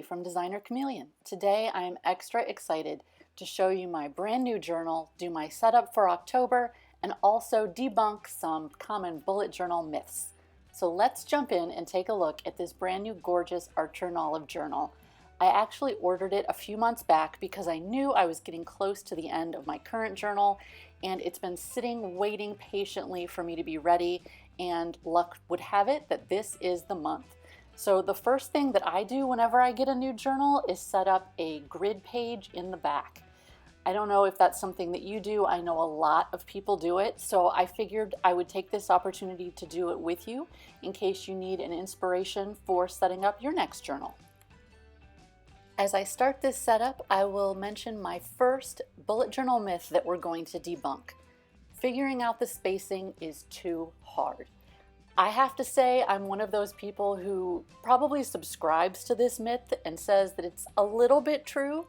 Katie from Designer Chameleon. Today I am extra excited to show you my brand new journal, do my setup for October, and also debunk some common bullet journal myths. So let's jump in and take a look at this brand new gorgeous Archer and Olive journal. I actually ordered it a few months back because I knew I was getting close to the end of my current journal, and it's been sitting waiting patiently for me to be ready, and luck would have it that this is the month. So the first thing that I do whenever I get a new journal is set up a grid page in the back. I don't know if that's something that you do. I know a lot of people do it, so I figured I would take this opportunity to do it with you in case you need an inspiration for setting up your next journal. As I start this setup, I will mention my first bullet journal myth that we're going to debunk. Figuring out the spacing is too hard. I have to say I'm one of those people who probably subscribes to this myth and says that it's a little bit true,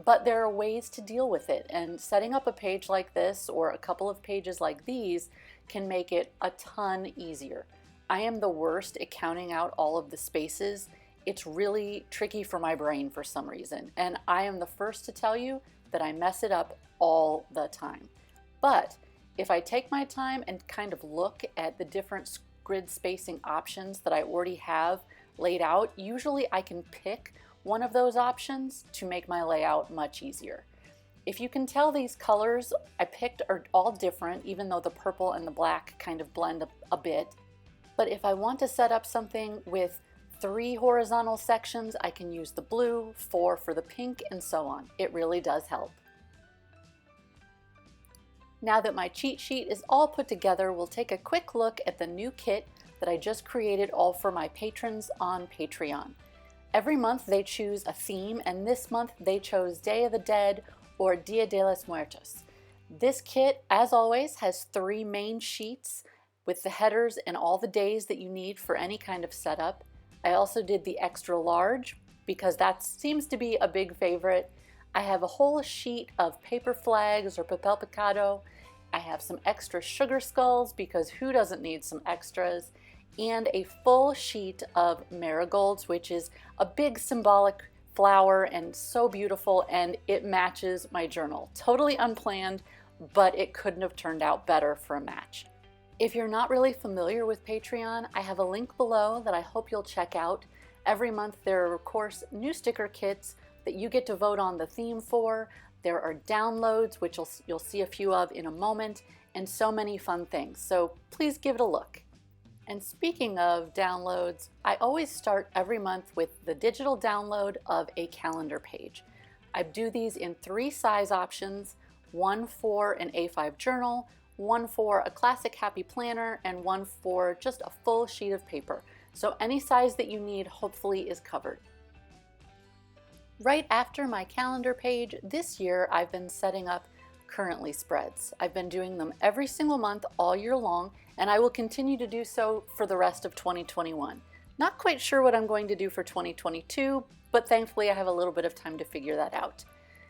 but there are ways to deal with it, and setting up a page like this or a couple of pages like these can make it a ton easier. I am the worst at counting out all of the spaces. It's really tricky for my brain for some reason, and I am the first to tell you that I mess it up all the time. But if I take my time and kind of look at the different grid spacing options that I already have laid out, usually I can pick one of those options to make my layout much easier. If you can tell, these colors I picked are all different, even though the purple and the black kind of blend a bit. But if I want to set up something with 3 horizontal sections, I can use the blue, 4 for the pink, and so on. It really does help. Now that my cheat sheet is all put together, we'll take a quick look at the new kit that I just created all for my patrons on Patreon. Every month they choose a theme, and this month they chose Day of the Dead or Dia de los Muertos. This kit, as always, has 3 main sheets with the headers and all the days that you need for any kind of setup. I also did the extra large because that seems to be a big favorite. I have a whole sheet of paper flags or papel picado. I have some extra sugar skulls because who doesn't need some extras? And a full sheet of marigolds, which is a big symbolic flower and so beautiful, and it matches my journal. Totally unplanned, but it couldn't have turned out better for a match. If you're not really familiar with Patreon, I have a link below that I hope you'll check out. Every month there are, of course, new sticker kits that you get to vote on the theme for. There are downloads, which you'll see a few of in a moment, and so many fun things. So please give it a look. And speaking of downloads, I always start every month with the digital download of a calendar page. I do these in 3 size options, one for an A5 journal, one for a classic happy planner, and one for just a full sheet of paper. So any size that you need hopefully is covered. Right after my calendar page, this year I've been setting up currently spreads. I've been doing them every single month all year long, and I will continue to do so for the rest of 2021. Not quite sure what I'm going to do for 2022, but thankfully I have a little bit of time to figure that out.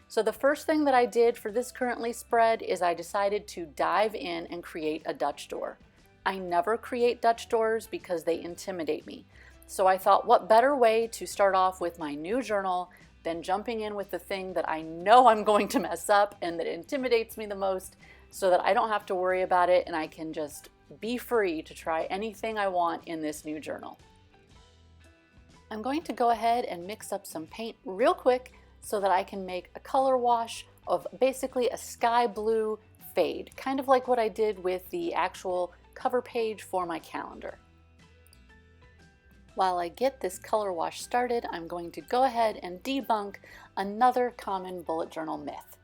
So the first thing that I did for this currently spread is I decided to dive in and create a Dutch door. I never create Dutch doors because they intimidate me. So I thought, what better way to start off with my new journal than jumping in with the thing that I know I'm going to mess up and that intimidates me the most, so that I don't have to worry about it and I can just be free to try anything I want in this new journal. I'm going to go ahead and mix up some paint real quick so that I can make a color wash of basically a sky blue fade, kind of like what I did with the actual cover page for my calendar. While I get this color wash started, I'm going to go ahead and debunk another common bullet journal myth.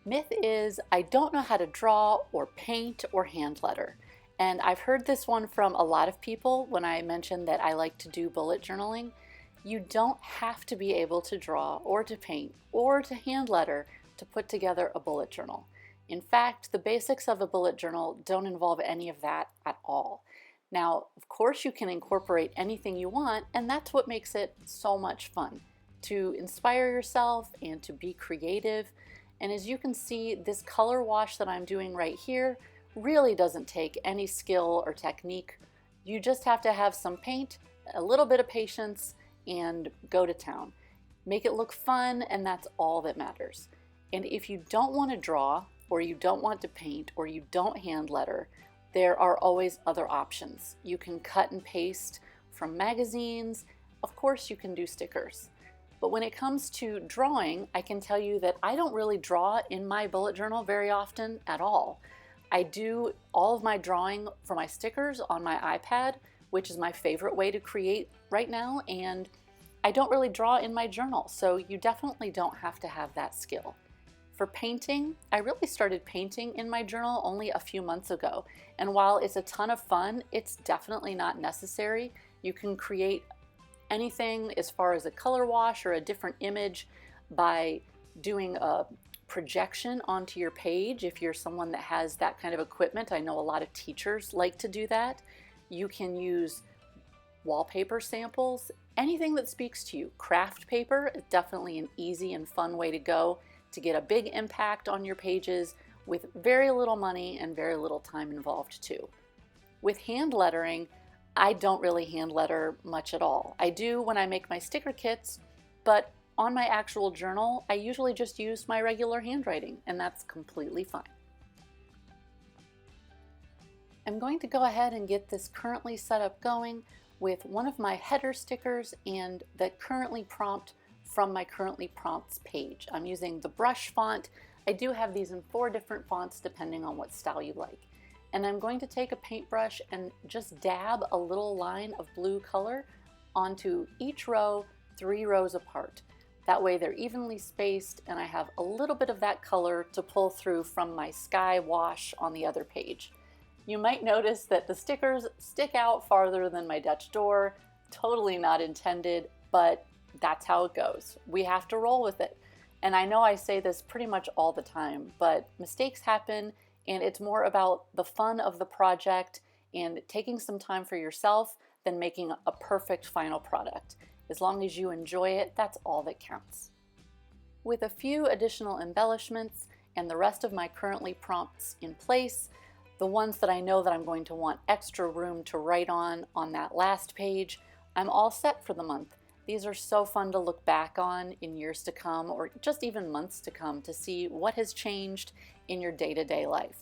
Myth is, I don't know how to draw or paint or hand letter. And I've heard this one from a lot of people when I mentioned that I like to do bullet journaling. You don't have to be able to draw or to paint or to hand letter to put together a bullet journal. In fact, the basics of a bullet journal don't involve any of that at all. Now, of course, you can incorporate anything you want, and that's what makes it so much fun, to inspire yourself and to be creative. And as you can see, this color wash that I'm doing right here really doesn't take any skill or technique. You just have to have some paint, a little bit of patience, and go to town. Make it look fun, and that's all that matters. And if you don't want to draw, or you don't want to paint, or you don't hand letter, there are always other options. You can cut and paste from magazines. Of course, you can do stickers. But when it comes to drawing, I can tell you that I don't really draw in my bullet journal very often at all. I do all of my drawing for my stickers on my iPad, which is my favorite way to create right now, and I don't really draw in my journal, so you definitely don't have to have that skill. For painting, I really started painting in my journal only a few months ago, and while it's a ton of fun, it's definitely not necessary. You can create anything as far as a color wash or a different image by doing a projection onto your page. If you're someone that has that kind of equipment, I know a lot of teachers like to do that. You can use wallpaper samples, anything that speaks to you. Craft paper is definitely an easy and fun way to go to get a big impact on your pages with very little money and very little time involved too. With hand lettering, I don't really hand letter much at all. I do when I make my sticker kits, but on my actual journal, I usually just use my regular handwriting, and that's completely fine. I'm going to go ahead and get this currently set up going with one of my header stickers and the currently prompt from my currently prompts page. I'm using the brush font. I do have these in 4 different fonts depending on what style you like. And I'm going to take a paintbrush and just dab a little line of blue color onto each row 3 rows apart. That way they're evenly spaced and I have a little bit of that color to pull through from my sky wash on the other page. You might notice that the stickers stick out farther than my Dutch door. Totally not intended, but that's how it goes. We have to roll with it. And I know I say this pretty much all the time, but mistakes happen, and it's more about the fun of the project and taking some time for yourself than making a perfect final product. As long as you enjoy it, that's all that counts. With a few additional embellishments and the rest of my currently prompts in place, the ones that I know that I'm going to want extra room to write on that last page, I'm all set for the month. These are so fun to look back on in years to come, or just even months to come, to see what has changed in your day-to-day life.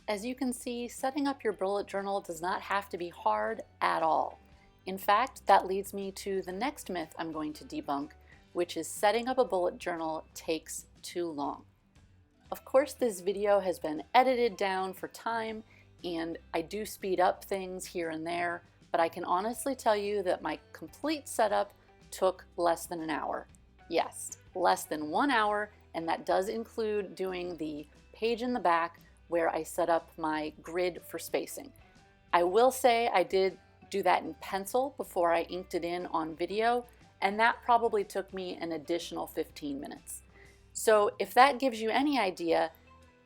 As you can see, setting up your bullet journal does not have to be hard at all. In fact, that leads me to the next myth I'm going to debunk, which is setting up a bullet journal takes too long. Of course, this video has been edited down for time, and I do speed up things here and there, but I can honestly tell you that my complete setup took less than an hour. Yes, less than 1 hour, and that does include doing the page in the back where I set up my grid for spacing. I will say I did do that in pencil before I inked it in on video, and that probably took me an additional 15 minutes. So if that gives you any idea,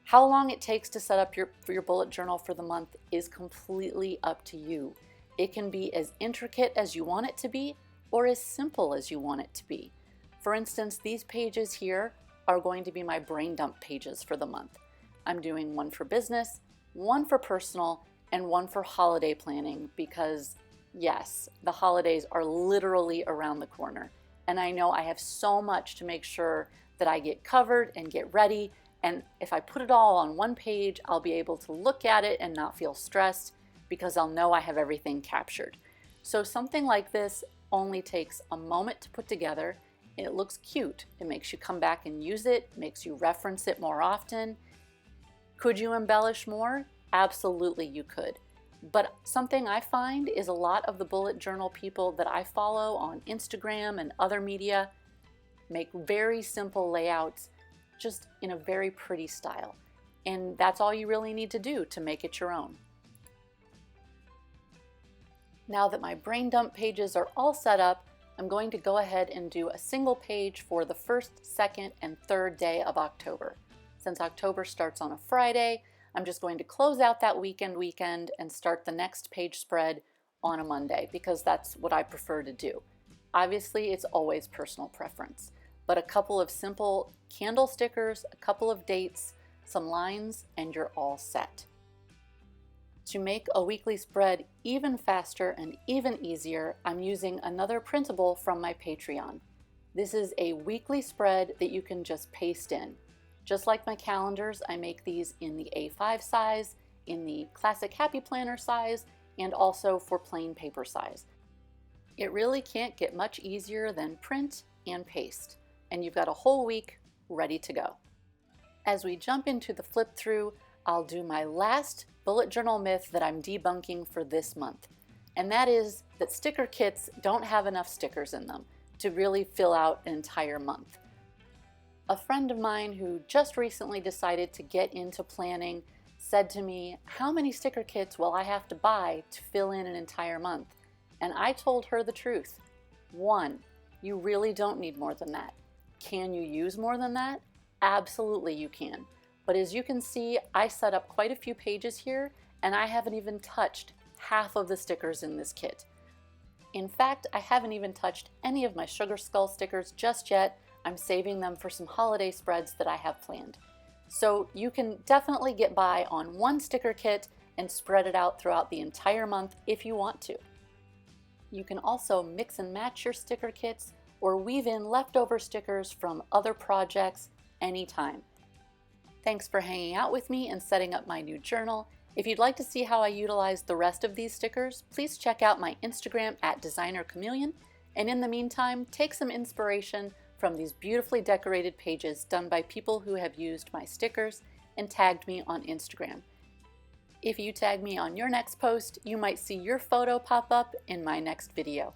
how long it takes to set up your bullet journal for the month is completely up to you. It can be as intricate as you want it to be, or as simple as you want it to be. For instance, these pages here are going to be my brain dump pages for the month. I'm doing one for business, one for personal, and one for holiday planning because, yes, the holidays are literally around the corner. And I know I have so much to make sure that I get covered and get ready. And if I put it all on one page, I'll be able to look at it and not feel stressed because I'll know I have everything captured. So something like this only takes a moment to put together. It looks cute. It makes you come back and use it, makes you reference it more often. Could you embellish more? Absolutely you could. But something I find is a lot of the bullet journal people that I follow on Instagram and other media make very simple layouts just in a very pretty style. And that's all you really need to do to make it your own. Now that my brain dump pages are all set up, I'm going to go ahead and do a single page for the first, second, and third day of October. Since October starts on a Friday, I'm just going to close out that weekend and start the next page spread on a Monday because that's what I prefer to do. Obviously, it's always personal preference, but a couple of simple candle stickers, a couple of dates, some lines, and you're all set. To make a weekly spread even faster and even easier, I'm using another printable from my Patreon. This is a weekly spread that you can just paste in. Just like my calendars, I make these in the A5 size, in the classic Happy Planner size, and also for plain paper size. It really can't get much easier than print and paste, and you've got a whole week ready to go. As we jump into the flip through, I'll do my last bullet journal myth that I'm debunking for this month, and that is that sticker kits don't have enough stickers in them to really fill out an entire month. A friend of mine who just recently decided to get into planning said to me, "How many sticker kits will I have to buy to fill in an entire month?" And I told her the truth. 1, you really don't need more than that. Can you use more than that? Absolutely you can. But as you can see, I set up quite a few pages here, and I haven't even touched half of the stickers in this kit. In fact, I haven't even touched any of my sugar skull stickers just yet. I'm saving them for some holiday spreads that I have planned. So you can definitely get by on one sticker kit and spread it out throughout the entire month if you want to. You can also mix and match your sticker kits or weave in leftover stickers from other projects anytime. Thanks for hanging out with me and setting up my new journal. If you'd like to see how I utilize the rest of these stickers, please check out my Instagram at designerchameleon. And in the meantime, take some inspiration from these beautifully decorated pages done by people who have used my stickers and tagged me on Instagram. If you tag me on your next post, you might see your photo pop up in my next video.